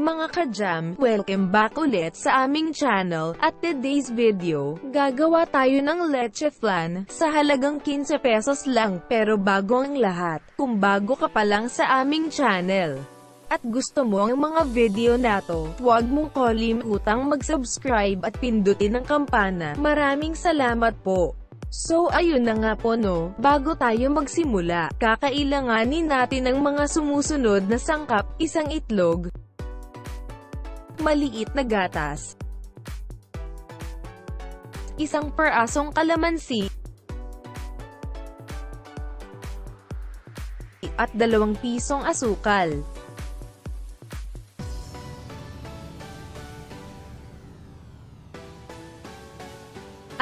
mga ka-jam, welcome back ulit sa aming channel. At today's video, gagawa tayo ng leche flan, sa halagang 15 pesos lang. Pero bago ang lahat, kung bago ka pa lang sa aming channel, at gusto mo ang mga video na to, huwag mong kalimutang mag-subscribe at pindutin ang kampana. Maraming salamat po. So ayun na nga po no, bago tayo magsimula, kakailanganin natin ng mga sumusunod na sangkap, isang itlog, maliit na gatas, isang perasong kalamansi, at 2 pisong asukal.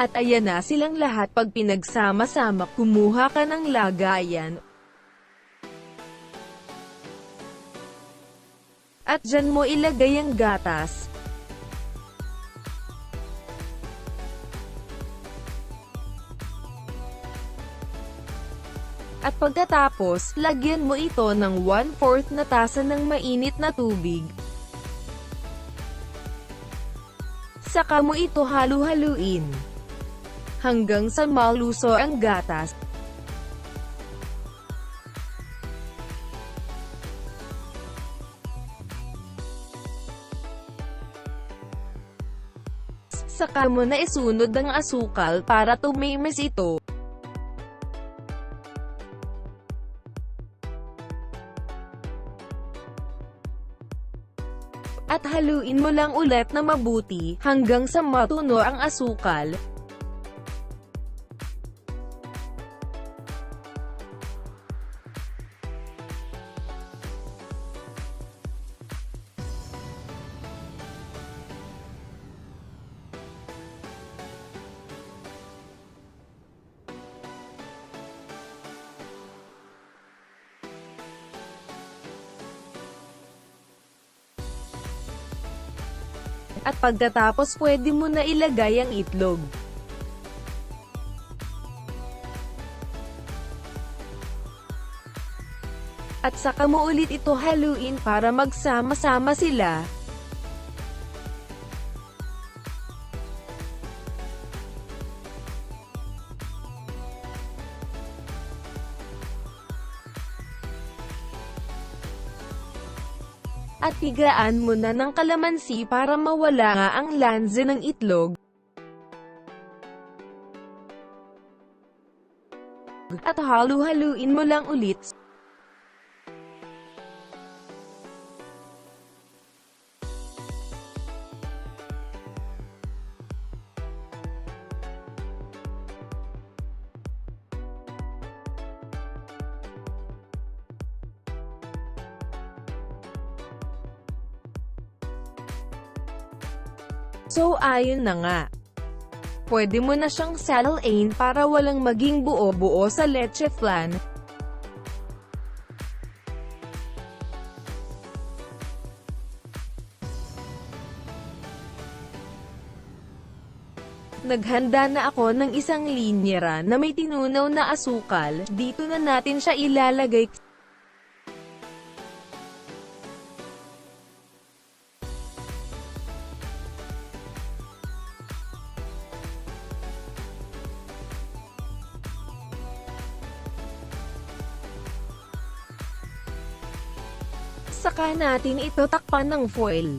At ayan na silang lahat. Pag pinagsama-sama, kumuha ka ng lagayan. At dyan mo ilagay ang gatas. At pagkatapos, lagyan mo ito ng 1/4 na tasa ng mainit na tubig. Saka mo ito halu-haluin hanggang sa maluso ang gatas. Saka mo na isunod ang asukal para tumimis ito. At haluin mo lang ulit na mabuti hanggang sa matuno ang asukal. At pagkatapos pwede mo na ilagay ang itlog. At saka mo ulit ito haluin para magsama-sama sila. At higaan mo na ng kalamansi para mawala nga ang lansa ng itlog. At halu-haluin mo lang ulit. So ayun na nga. Pwede mo na siyang salain para walang maging buo-buo sa leche flan. Naghanda na ako ng isang linyera na may tinunaw na asukal. Dito na natin siya ilalagay. Saka natin ito takpan ng foil.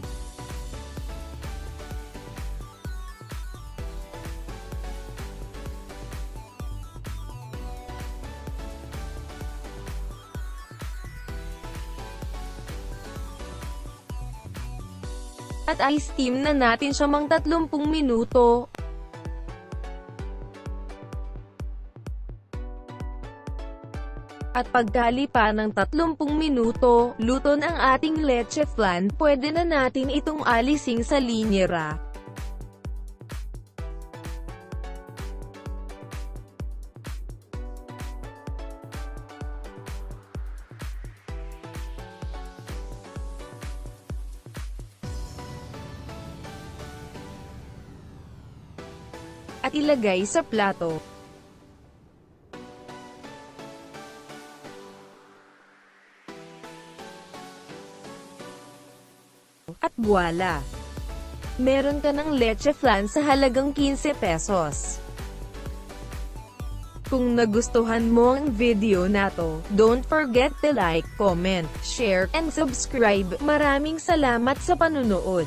At i-steam na natin siya mang 30 minuto. At pagkalipa ng 30 minuto, luto na ang ating leche flan. Pwede na natin itong alisin sa linyera. At ilagay sa plato. Voila! Meron ka ng Leche Flan sa halagang 15 pesos. Kung nagustuhan mo ang video na to, don't forget to like, comment, share, and subscribe. Maraming salamat sa panunood.